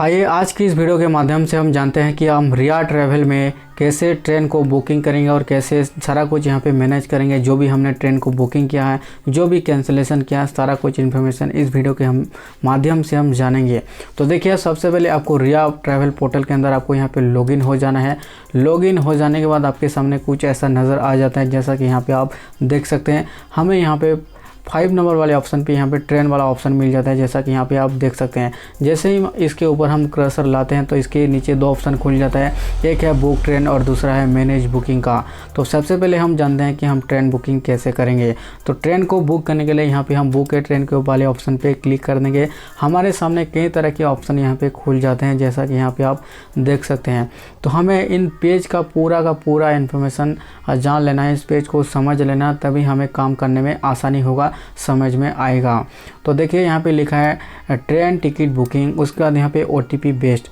आइए आज की इस वीडियो के माध्यम से हम जानते हैं कि हम रिया ट्रैवल में कैसे ट्रेन को बुकिंग करेंगे और कैसे सारा कुछ यहाँ पे मैनेज करेंगे। जो भी हमने ट्रेन को बुकिंग किया है, जो भी कैंसिलेशन किया है, सारा कुछ इन्फॉर्मेशन इस वीडियो के माध्यम से हम जानेंगे। तो देखिए, सबसे पहले आपको रिया ट्रैवल पोर्टल के अंदर आपको यहाँ पे लॉगिन हो जाना है। लॉगिन हो जाने के बाद आपके सामने कुछ ऐसा नज़र आ जाता है, जैसा कि यहाँ पर आप देख सकते हैं। हमें यहाँ पे 5 नंबर वाले ऑप्शन पे यहाँ पे ट्रेन वाला ऑप्शन मिल जाता है, जैसा कि यहाँ पे आप देख सकते हैं। जैसे ही इसके ऊपर हम कर्सर लाते हैं तो इसके नीचे 2 ऑप्शन खुल जाता है, एक है बुक ट्रेन और दूसरा है मैनेज बुकिंग का। तो सबसे पहले हम जानते हैं कि हम ट्रेन बुकिंग कैसे करेंगे। तो ट्रेन को बुक करने के लिए यहाँ पे हम बुक है ट्रेन के वाले ऑप्शन पे क्लिक कर देंगे। हमारे सामने कई तरह के ऑप्शन यहाँ पे खुल जाते हैं, जैसा कि यहाँ पे आप देख सकते हैं। तो हमें इन पेज का पूरा इन्फॉर्मेशन जान लेना है, इस पेज को समझ लेना, तभी हमें काम करने में आसानी होगा, समझ में आएगा। तो देखिए, यहाँ पे लिखा है ट्रेन टिकट बुकिंग, उसके बाद यहाँ पे OTP बेस्ड।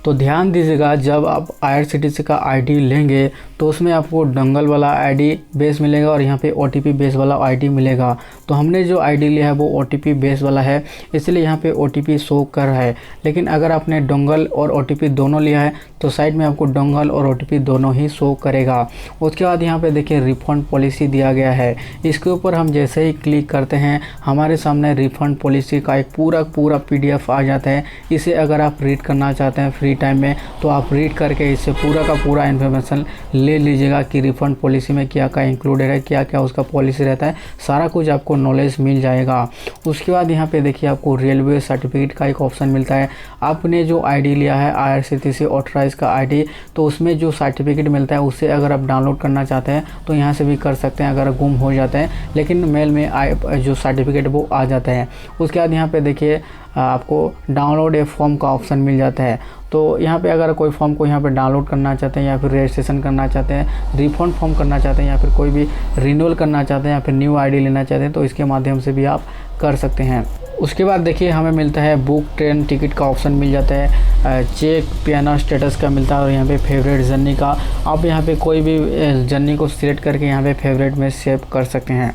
तो ध्यान दीजिएगा, जब आप IRCTC का ID लेंगे तो उसमें आपको डंगल वाला ID बेस मिलेगा और यहाँ पे OTP बेस वाला ID मिलेगा। तो हमने जो ID लिया है वो OTP बेस वाला है, इसलिए यहाँ पे OTP शो कर रहा है। लेकिन अगर आपने डंगल और OTP दोनों लिया है तो साइड में आपको डंगल और OTP दोनों ही शो करेगा। उसके बाद यहाँ पे देखिए रिफ़ंड पॉलिसी दिया गया है। इसके ऊपर हम जैसे ही क्लिक करते हैं, हमारे सामने रिफ़ंड पॉलिसी का एक पूरा PDF आ जाता है। इसे अगर आप रीड करना चाहते हैं फ्री टाइम में तो आप रीड करके इससे पूरा इन्फॉर्मेशन ले लीजिएगा कि रिफ़ंड पॉलिसी में क्या क्या इंक्लूडेड है, क्या क्या उसका पॉलिसी रहता है, सारा कुछ आपको नॉलेज मिल जाएगा। उसके बाद यहाँ पे देखिए आपको रेलवे सर्टिफिकेट का एक ऑप्शन मिलता है। आपने जो ID लिया है IRCTC ऑथराइज का ID, तो उसमें जो सर्टिफिकेट मिलता है उससे अगर आप डाउनलोड करना चाहते हैं तो यहाँ से भी कर सकते हैं, अगर गुम हो जाते हैं। लेकिन मेल में जो सर्टिफिकेट वो आ जाता है। उसके बाद यहाँ पे देखिए आपको डाउनलोड ए फॉर्म का ऑप्शन मिल जाता है। तो यहाँ पे अगर कोई फॉर्म को यहाँ पे डाउनलोड करना चाहते हैं या फिर रजिस्ट्रेशन करना चाहते हैं, रिफंड फॉर्म करना चाहते हैं या फिर कोई भी रिन्यूअल करना चाहते हैं या फिर न्यू ID लेना चाहते हैं, तो इसके माध्यम से भी आप कर सकते हैं। उसके बाद देखिए हमें मिलता है बुक ट्रेन टिकट का ऑप्शन मिल जाता है, चेक पियानो स्टेटस का मिलता है और यहाँ पे फेवरेट जर्नी का। आप यहाँ पे कोई भी जर्नी को सिलेक्ट करके यहाँ पे फेवरेट में सेव कर सकते हैं।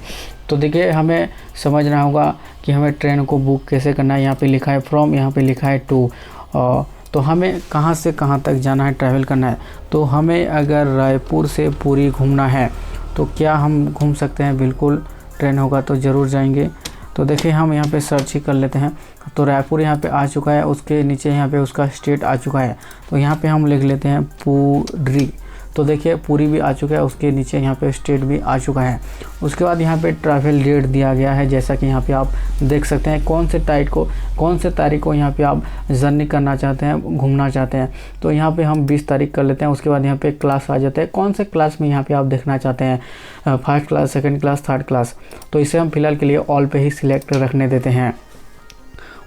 तो देखिए, हमें समझना होगा कि हमें ट्रेन को बुक कैसे करना है। यहाँ पे लिखा है फ्रॉम, यहाँ पे लिखा है टू। तो हमें कहाँ से कहाँ तक जाना है, ट्रैवल करना है। तो हमें अगर रायपुर से पुरी घूमना है तो क्या हम घूम सकते हैं? बिल्कुल, ट्रेन होगा तो ज़रूर जाएंगे। तो देखिए, हम यहाँ पे सर्च ही कर लेते हैं। तो रायपुर यहाँ पे आ चुका है, उसके नीचे यहाँ पे उसका स्टेट आ चुका है। तो यहाँ पे हम लिख लेते हैं पुरी। तो देखिए, पुरी भी आ चुका है, उसके नीचे यहाँ पे स्टेट भी आ चुका है। उसके बाद यहाँ पे ट्रैवल डेट दिया गया है, जैसा कि यहाँ पे आप देख सकते हैं कौन से तारीख को यहाँ पे आप जर्नी करना चाहते हैं, घूमना चाहते हैं। तो यहाँ पे हम 20 तारीख कर लेते हैं। उसके बाद यहाँ पे क्लास आ जाता है, कौन से क्लास में यहाँ पे आप देखना चाहते हैं, 1st class, 2nd class, 3rd class. तो इसे हम फिलहाल के लिए ऑल पे ही सिलेक्ट रखने देते हैं।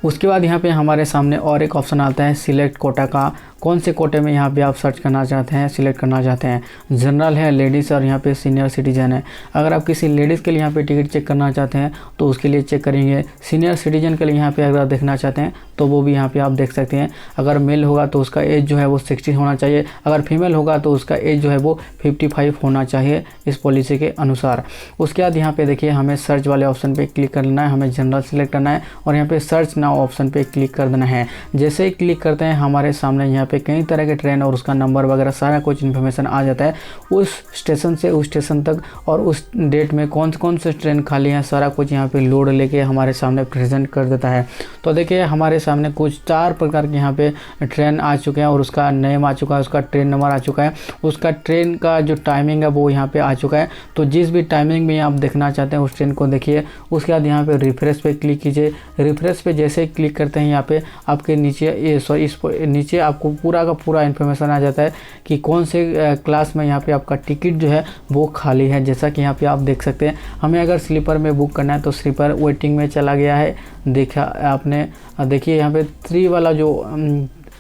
उसके बाद यहाँ पे हमारे सामने और एक ऑप्शन आता है सिलेक्ट कोटा का। कौन से कोटे में यहाँ पे आप सर्च करना चाहते हैं, सिलेक्ट करना चाहते हैं। जनरल है, लेडीज़ और यहाँ पे सीनियर सिटीजन है। अगर आप किसी लेडीज़ के लिए यहाँ पे टिकट चेक करना चाहते हैं तो उसके लिए चेक करेंगे। सीनियर सिटीजन के लिए यहाँ पे अगर देखना चाहते हैं तो वो भी यहाँ पे आप देख सकते हैं। अगर मेल होगा तो उसका एज जो है वो 60 होना चाहिए, अगर फीमेल होगा तो उसका एज जो है वो 55 होना चाहिए इस पॉलिसी के अनुसार। उसके बाद यहाँ पे देखिए हमें सर्च वाले ऑप्शन पे क्लिक करना है, हमें जनरल सेलेक्ट करना है और यहाँ पे सर्च नाउ ऑप्शन पे क्लिक कर देना है। जैसे ही क्लिक करते हैं, हमारे सामने यहाँ पे कई तरह के ट्रेन और उसका नंबर वगैरह सारा कुछ इन्फॉर्मेशन आ जाता है। उस स्टेशन से उस स्टेशन तक और उस डेट में कौन से ट्रेन खाली हैं, सारा कुछ यहाँ पे लोड लेके हमारे सामने प्रेजेंट कर देता है। तो देखिए, हमारे सामने कुछ 4 प्रकार के यहाँ पे ट्रेन आ चुके हैं और उसका नेम आ चुका है, उसका ट्रेन नंबर आ चुका है, उसका ट्रेन का जो टाइमिंग है वो यहाँ पे आ चुका है। तो जिस भी टाइमिंग में आप देखना चाहते हैं उस ट्रेन को देखिए। उसके बाद यहाँ पे रिफ्रेश पे क्लिक कीजिए। रिफ्रेश पे जैसे क्लिक करते हैं, यहाँ पे आपके नीचे इस नीचे आपको पूरा इन्फॉर्मेशन आ जाता है कि कौन से क्लास में यहाँ पे आपका टिकट जो है वो खाली है। जैसा कि यहाँ पे आप देख सकते हैं, हमें अगर स्लीपर में बुक करना है तो स्लीपर वेटिंग में चला गया है। देखा आपने, देखिए यहाँ पे 3 वाला जो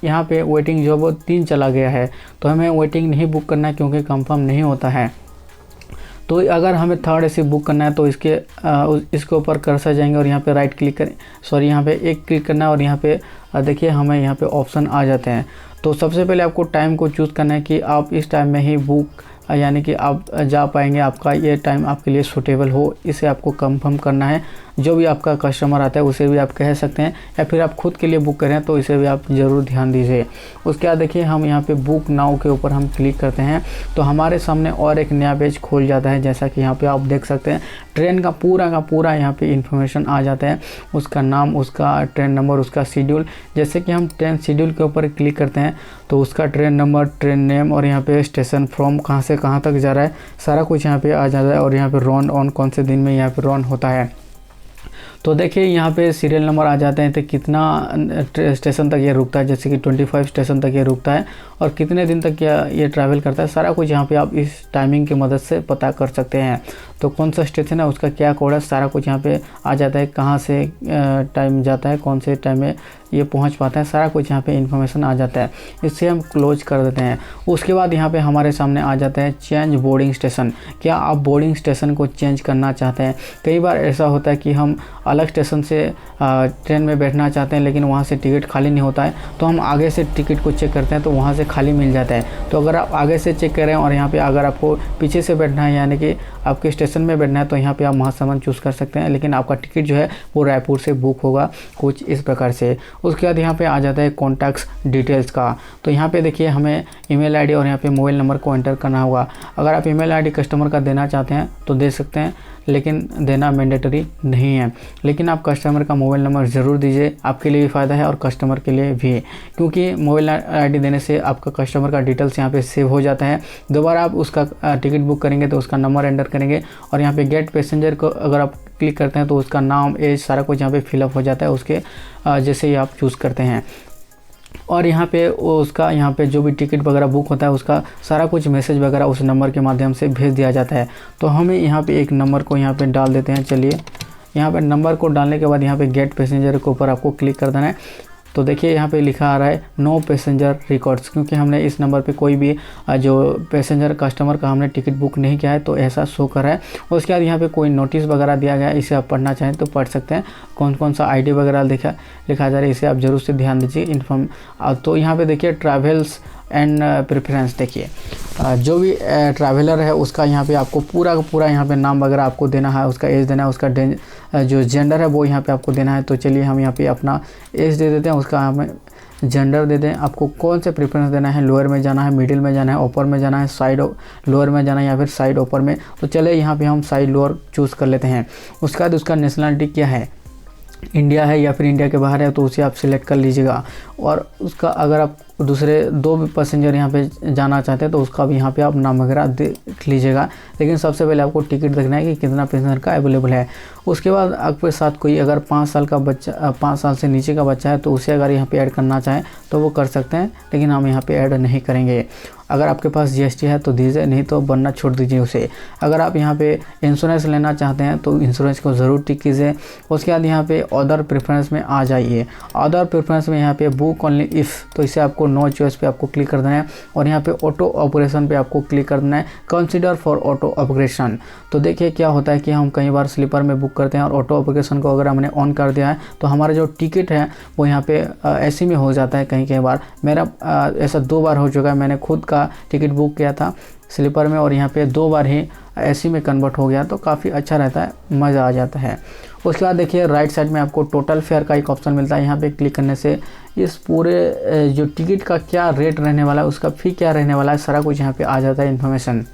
यहाँ पे वेटिंग जो है वो 3 चला गया है। तो हमें वेटिंग नहीं बुक करना है क्योंकि कंफर्म नहीं होता है। तो अगर हमें 3rd AC बुक करना है तो इसके ऊपर कर्सर जाएंगे और यहाँ पे राइट क्लिक करें, सॉरी यहाँ पे एक क्लिक करना है और यहाँ पे देखिए हमें यहाँ पे ऑप्शन आ जाते हैं। तो सबसे पहले आपको टाइम को चूज़ करना है कि आप इस टाइम में ही बुक यानी कि आप जा पाएंगे, आपका ये टाइम आपके लिए सूटेबल हो, इसे आपको कंफर्म करना है। जो भी आपका कस्टमर आता है उसे भी आप कह सकते हैं, या फिर आप खुद के लिए बुक करें तो इसे भी आप ज़रूर ध्यान दीजिए। उसके बाद देखिए हम यहाँ पे बुक नाउ के ऊपर हम क्लिक करते हैं तो हमारे सामने और एक नया पेज खोल जाता है। जैसा कि यहाँ पे आप देख सकते हैं ट्रेन का पूरा यहाँ पे इन्फॉर्मेशन आ जाता है, उसका नाम, उसका ट्रेन नंबर, उसका शेड्यूल। जैसे कि हम ट्रेन शेड्यूल के ऊपर क्लिक करते हैं तो उसका ट्रेन नंबर, ट्रेन नेम और यहाँ पे स्टेशन फ्रॉम कहाँ से कहाँ तक जा रहा है सारा कुछ यहाँ पे आ जाता है। और यहाँ पे रन ऑन कौन से दिन में यहाँ पे रन होता है। तो देखिए यहाँ पे सीरियल नंबर आ जाते हैं तो कितना स्टेशन तक ये रुकता है, जैसे कि 25 स्टेशन तक ये रुकता है और कितने दिन तक ये ट्रैवल करता है, सारा कुछ यहाँ पे आप इस टाइमिंग की मदद से पता कर सकते हैं। तो कौन सा स्टेशन है, उसका क्या कोड है, सारा कुछ यहाँ पे आ जाता है, कहाँ से टाइम जाता है, कौन से टाइम में ये पहुँच पाता है, सारा कुछ यहाँ पे इन्फॉर्मेशन आ जाता है। इससे हम क्लोज कर देते हैं। उसके बाद यहाँ पे हमारे सामने आ जाता है चेंज बोर्डिंग स्टेशन। क्या आप बोर्डिंग स्टेशन को चेंज करना चाहते हैं? कई बार ऐसा होता है कि हम अलग स्टेशन से ट्रेन में बैठना चाहते हैं लेकिन वहाँ से टिकट खाली नहीं होता है, तो हम आगे से टिकट को चेक करते हैं तो वहाँ से खाली मिल जाता है। तो अगर आप आगे से चेक करें और यहाँ पे अगर आपको पीछे से बैठना है यानी कि आपके स्टेशन में बैठना है तो यहाँ पे आप महासमुंद चूज़ कर सकते हैं, लेकिन आपका टिकट जो है वो रायपुर से बुक होगा, कुछ इस प्रकार से। उसके बाद यहाँ पे आ जाता है कॉन्टैक्ट्स डिटेल्स का। तो यहाँ पे देखिए हमें ईमेल आईडी और यहाँ पे मोबाइल नंबर को एंटर करना होगा। अगर आप ईमेल आईडी कस्टमर का देना चाहते हैं तो दे सकते हैं, लेकिन देना मैंडेटरी नहीं है। लेकिन आप कस्टमर का मोबाइल नंबर ज़रूर दीजिए, आपके लिए भी फ़ायदा है और कस्टमर के लिए भी, क्योंकि मोबाइल आईडी देने से आपका कस्टमर का डिटेल्स यहाँ पे सेव हो जाता है। दोबारा आप उसका टिकट बुक करेंगे तो उसका नंबर एंटर करेंगे और यहाँ पे गेट पैसेंजर को अगर आप क्लिक करते हैं तो उसका नाम, एज, सारा कुछ यहाँ पे फिलअप हो जाता है उसके जैसे ही आप चूज़ करते हैं। और यहाँ पे उसका यहाँ पे जो भी टिकट वगैरह बुक होता है उसका सारा कुछ मैसेज वगैरह उस नंबर के माध्यम से भेज दिया जाता है। तो हमें यहाँ पे एक नंबर को यहाँ पे डाल देते हैं। चलिए यहाँ पे नंबर को डालने के बाद यहाँ पे गेट पैसेंजर के ऊपर आपको क्लिक कर देना है। तो देखिए यहाँ पे लिखा आ रहा है नो पैसेंजर रिकॉर्ड्स, क्योंकि हमने इस नंबर पे कोई भी जो पैसेंजर कस्टमर का हमने टिकट बुक नहीं किया है तो ऐसा शो कर रहा है। उसके बाद यहाँ पे कोई नोटिस वगैरह दिया गया है, इसे आप पढ़ना चाहें तो पढ़ सकते हैं। कौन कौन सा आईडी वगैरह लिखा जा रहा है इसे आप ज़रूर से ध्यान दीजिए। तो यहाँ पे देखिए ट्रैवल्स एंड प्रेफरेंस, देखिए जो भी ट्रैवलर है उसका यहाँ पे आपको पूरा यहाँ पे नाम वगैरह आपको देना है, उसका एज देना है, उसका जो जेंडर है वो यहाँ पे आपको देना है। तो चलिए हम यहाँ पे अपना एज दे देते हैं, उसका हमें जेंडर दे दें। आपको कौन से प्रेफरेंस देना है, लोअर में जाना है, मिडिल में जाना है, ऊपर में जाना है, साइड लोअर में जाना है या फिर साइड ऊपर में। तो चलिए यहाँ पे हम साइड लोअर चूज़ कर लेते हैं। उसके बाद उसका नेशनलिटी क्या है, इंडिया है या फिर इंडिया के बाहर है, तो उसे आप सिलेक्ट कर लीजिएगा। और उसका अगर आप दूसरे दो भी पैसेंजर यहाँ पे जाना चाहते हैं तो उसका भी यहाँ पे आप नाम वगैरह देख लीजिएगा। लेकिन सबसे पहले आपको टिकट देखना है कि कितना पैसेंजर का अवेलेबल है। उसके बाद आपके साथ कोई अगर 5 साल का बच्चा, 5 साल से नीचे का बच्चा है तो उसे अगर यहाँ पे ऐड करना चाहें तो वो कर सकते हैं, लेकिन हम यहाँ पे ऐड नहीं करेंगे। अगर आपके पास जीएसटी है तो दीजिए, नहीं तो बनना छोड़ दीजिए उसे। अगर आप यहाँ पे इंश्योरेंस लेना चाहते हैं तो इंश्योरेंस को ज़रूर टिक कीजिए। उसके बाद यहाँ पे अदर प्रेफरेंस में आ जाइए। अदर प्रेफरेंस में यहाँ पे बुक ओनली इफ़, तो इसे आपको नो चॉइस पे आपको क्लिक कर देना है और यहाँ पे ऑटो ऑपरेशन पे आपको क्लिक कर देना है, कंसीडर फॉर ऑटो ऑपरेशन। तो देखिए क्या होता है कि हम कई बार स्लीपर में बुक करते हैं और ऑटो ऑपरेशन को अगर हमने ऑन कर दिया है तो हमारा जो टिकट है वो यहाँ पे ऐसे में हो जाता है। कई बार मेरा ऐसा 2 बार हो चुका है, मैंने खुद का टिकट बुक किया था स्लीपर में और यहाँ पे 2 बार ही एसी में कन्वर्ट हो गया, तो काफ़ी अच्छा रहता है, मज़ा आ जाता है। उसके बाद देखिए राइट साइड में आपको टोटल फेयर का एक ऑप्शन मिलता है। यहाँ पे क्लिक करने से इस पूरे जो टिकट का क्या रेट रहने वाला है, उसका फ़ी क्या रहने वाला है, सारा कुछ यहाँ पे आ जाता है इन्फॉर्मेशन।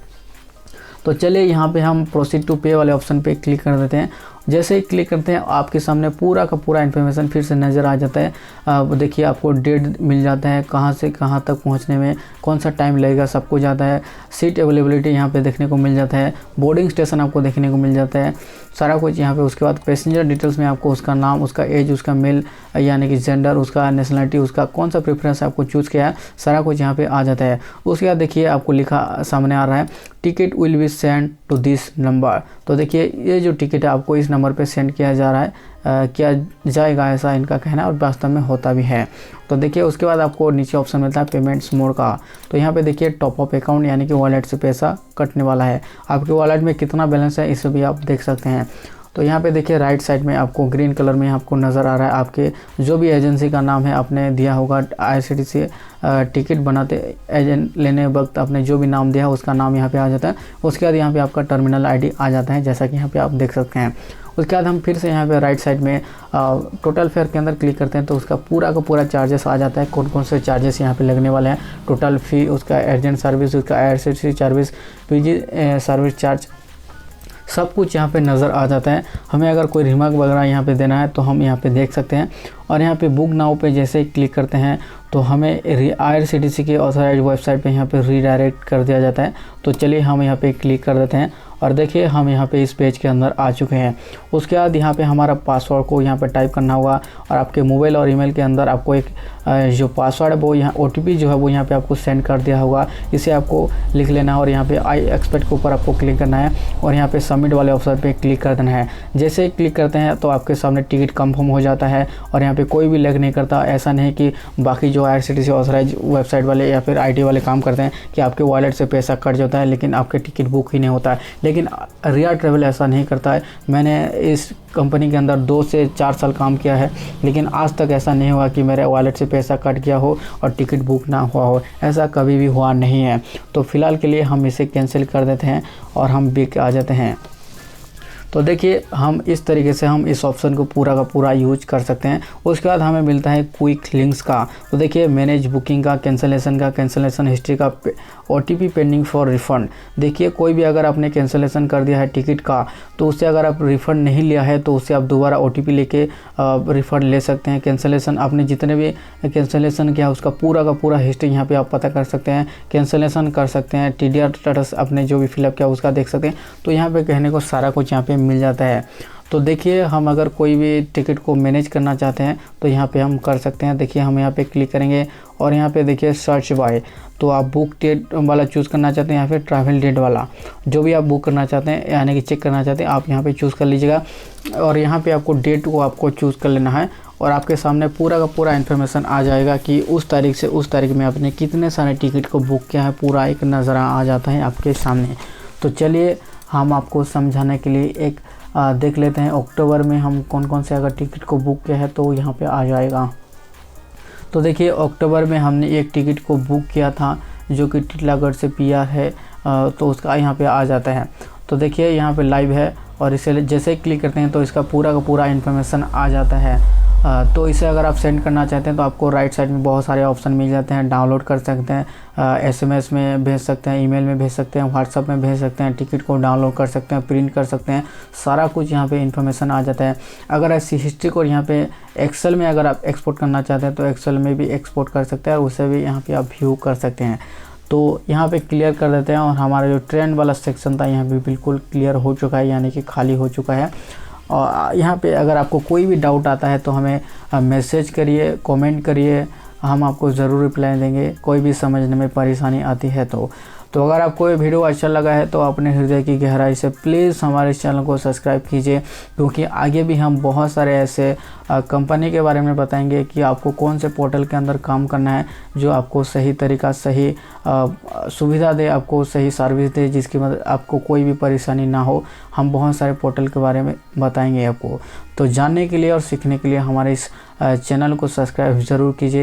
तो चलिए यहाँ पे हम प्रोसीड टू पे वाले ऑप्शन पे क्लिक कर देते हैं। जैसे ही क्लिक करते हैं आपके सामने पूरा का पूरा इन्फॉर्मेशन फिर से नज़र आ जाता है। देखिए आपको डेट मिल जाता है, कहाँ से कहाँ तक पहुँचने में कौन सा टाइम लगेगा सब कुछ आता है। सीट अवेलेबिलिटी यहाँ पे देखने को मिल जाता है, बोर्डिंग स्टेशन आपको देखने को मिल जाता है, सारा कुछ यहाँ पे। उसके बाद पैसेंजर डिटेल्स में आपको उसका नाम, उसका एज, उसका मेल यानी कि जेंडर, उसका नेशनलिटी, उसका कौन सा प्रेफरेंस आपको चूज़ किया है, सारा कुछ यहाँ पे आ जाता है। उसके बाद देखिए आपको लिखा सामने आ रहा है ticket will be send to this number. तो देखिए ये जो टिकट है आपको इस नंबर पे सेंड किया जा रहा है, किया जाएगा, ऐसा इनका कहना है और वास्तव में होता भी है। तो देखिए उसके बाद आपको नीचे ऑप्शन मिलता है पेमेंट्स मोड का। तो यहाँ पे देखिए टॉप अप अकाउंट यानी कि वॉलेट से पैसा कटने वाला है, आपके वॉलेट में कितना बैलेंस है इसे भी आप देख सकते हैं। तो यहाँ पे देखिए राइट साइड में आपको ग्रीन कलर में आपको नज़र आ रहा है आपके जो भी एजेंसी का नाम है आपने दिया होगा IRCTC टिकट बनाते एजेंट लेने वक्त आपने जो भी नाम दिया है उसका नाम यहाँ पे आ जाता है। उसके बाद यहाँ पे आपका टर्मिनल ID आ जाता है, जैसा कि यहाँ पे आप देख सकते हैं। उसके बाद हम फिर से यहाँ पे राइट साइड में टोटल फेयर के अंदर क्लिक करते हैं तो उसका पूरा का पूरा चार्जेस आ जाता है, कौन कौन से चार्जेस यहाँ पे लगने वाले हैं, टोटल फ़ी, उसका एजेंट सर्विस, उसका IRCTC service, PG service charge, सब कुछ यहाँ पे नज़र आ जाता है। हमें अगर कोई रिमार्क वगैरह यहाँ पे देना है तो हम यहाँ पे देख सकते हैं। और यहाँ पे बुक नाउ पे जैसे ही क्लिक करते हैं तो हमें IRCTC के ऑथराइज वेबसाइट पे यहाँ पे रीडायरेक्ट कर दिया जाता है। तो चलिए हम यहाँ पे क्लिक कर देते हैं और देखिए हम यहाँ पे इस पेज के अंदर आ चुके हैं। उसके बाद यहाँ पे हमारा पासवर्ड को यहाँ पे टाइप करना होगा और आपके मोबाइल और ईमेल के अंदर आपको एक जो पासवर्ड है वो यहाँ OTP जो है वो यहाँ पे आपको सेंड कर दिया होगा, इसे आपको लिख लेना है और यहाँ पे आई एक्सपेक्ट के ऊपर आपको क्लिक करना है और यहाँ पे सबमिट वाले ऑप्शन पे क्लिक कर देना है। जैसे ही क्लिक करते हैं तो आपके सामने टिकट कंफर्म हो जाता है और यहाँ पे कोई भी लैग नहीं करता। ऐसा नहीं कि बाकी जो IRCTC ऑथराइज वेबसाइट वाले या फिर IT वाले काम करते हैं कि आपके वॉलेट से पैसा कट जाता है लेकिन आपके टिकट बुक ही नहीं होता है, लेकिन रिया ट्रैवल ऐसा नहीं करता है। मैंने इस कंपनी के अंदर 2 से 4 साल काम किया है लेकिन आज तक ऐसा नहीं हुआ कि मेरे वॉलेट से पैसा कट गया हो और टिकट बुक ना हुआ हो, ऐसा कभी भी हुआ नहीं है। तो फ़िलहाल के लिए हम इसे कैंसिल कर देते हैं और हम बिक आ जाते हैं। तो देखिए हम इस तरीके से हम इस ऑप्शन को पूरा का पूरा यूज कर सकते हैं। उसके बाद हमें मिलता है क्विक लिंक्स का। तो देखिए मैनेज बुकिंग का, कैंसलेशन का, कैंसलेशन हिस्ट्री का, OTP पेंडिंग फॉर रिफ़ंड। देखिए कोई भी अगर आपने कैंसलेशन कर दिया है टिकट का तो उससे अगर आप रिफ़ंड नहीं लिया है तो उससे आप दोबारा OTP लेके रिफ़ंड ले सकते हैं। कैंसलेशन आपने जितने भी कैंसलेशन किया उसका पूरा का पूरा हिस्ट्री यहाँ पे आप पता कर सकते हैं, कैंसलेशन कर सकते हैं, TDR स्टेटस आपने जो भी फिलअप किया उसका देख सकते हैं। तो यहाँ पे कहने को सारा कुछ यहाँ पे मिल जाता है। तो देखिए हम अगर कोई भी टिकट को मैनेज करना चाहते हैं तो यहाँ पे हम कर सकते हैं। देखिए हम यहाँ पे क्लिक करेंगे और यहाँ पे देखिए सर्च बाय, तो आप बुक डेट वाला चूज़ करना चाहते हैं या फिर ट्रैवल डेट वाला, जो भी आप बुक करना चाहते हैं यानी कि चेक करना चाहते हैं आप यहाँ पे चूज़ कर लीजिएगा। और यहाँ पे आपको डेट को आपको चूज़ कर लेना है और आपके सामने पूरा का पूरा इन्फॉर्मेशन आ जाएगा कि उस तारीख से उस तारीख में आपने कितने सारे टिकट को बुक किया है, पूरा एक नज़ारा आ जाता है आपके सामने। तो चलिए हम आपको समझाने के लिए एक देख लेते हैं अक्टूबर में हम कौन कौन से अगर टिकट को बुक किया है तो यहाँ पे आ जाएगा। तो देखिए अक्टूबर में हमने एक टिकट को बुक किया था जो कि टिटलागढ़ से PR है, तो उसका यहाँ पे आ जाता है। तो देखिए यहाँ पे लाइव है और इसे जैसे ही क्लिक करते हैं तो इसका पूरा का पूरा इन्फॉर्मेशन आ जाता है। तो इसे अगर आप सेंड करना चाहते हैं तो आपको राइट साइड में बहुत सारे ऑप्शन मिल जाते हैं। डाउनलोड कर सकते हैं, SMS में भेज सकते हैं, ईमेल में भेज सकते हैं, व्हाट्सएप में भेज सकते हैं, टिकट को डाउनलोड कर सकते हैं, प्रिंट कर सकते हैं, सारा कुछ यहाँ पे इन्फॉर्मेशन आ जाता है। अगर ऐसी हिस्ट्री को यहाँ पे एक्सेल में अगर आप एक्सपोर्ट करना चाहते हैं तो एक्सेल में भी एक्सपोर्ट कर सकते हैं और उसे भी यहाँ पर आप व्यू कर सकते हैं। तो यहाँ पे क्लियर कर देते हैं और हमारा जो ट्रेंड वाला सेक्शन था यहाँ पे बिल्कुल क्लियर हो चुका है, यानी कि खाली हो चुका है। और यहाँ पे अगर आपको कोई भी डाउट आता है तो हमें मैसेज करिए, कमेंट करिए, हम आपको ज़रूर रिप्लाई देंगे कोई भी समझने में परेशानी आती है तो अगर आपको ये वीडियो अच्छा लगा है तो अपने हृदय की गहराई से प्लीज़ हमारे इस चैनल को सब्सक्राइब कीजिए, क्योंकि आगे भी हम बहुत सारे ऐसे कंपनी के बारे में बताएंगे कि आपको कौन से पोर्टल के अंदर काम करना है जो आपको सही तरीका, सही सुविधा दे, आपको सही सर्विस दे, जिसकी मदद आपको कोई भी परेशानी ना हो। हम बहुत सारे पोर्टल के बारे में बताएंगे आपको। तो जानने के लिए और सीखने के लिए हमारे इस चैनल को सब्सक्राइब ज़रूर कीजिए।